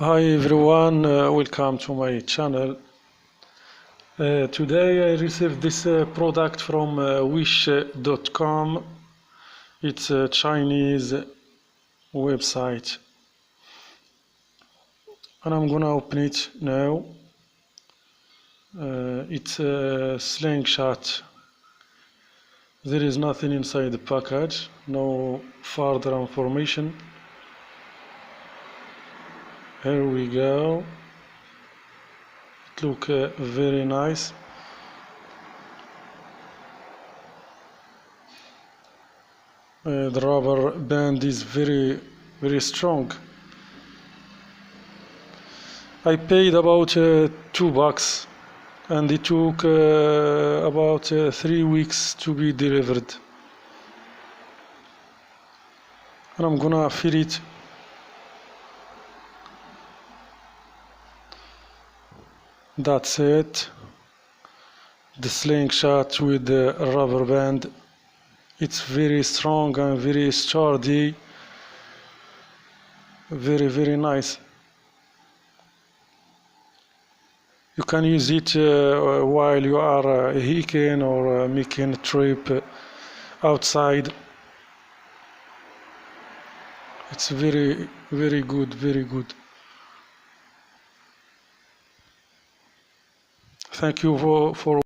Hi everyone, welcome to my channel. Today I received this product from wish.com. It's a Chinese website and I'm gonna open it now. It's a slingshot. There is nothing inside the package, no further information. Here we go. It looks very nice. The rubber band is very strong. I paid about $2 and it took about 3 weeks to be delivered. And I'm gonna fill it. That's it. The slingshot with the rubber band. It's very strong and very sturdy. Very nice. You can use it while you are hiking or making a trip outside. It's very good. Thank you for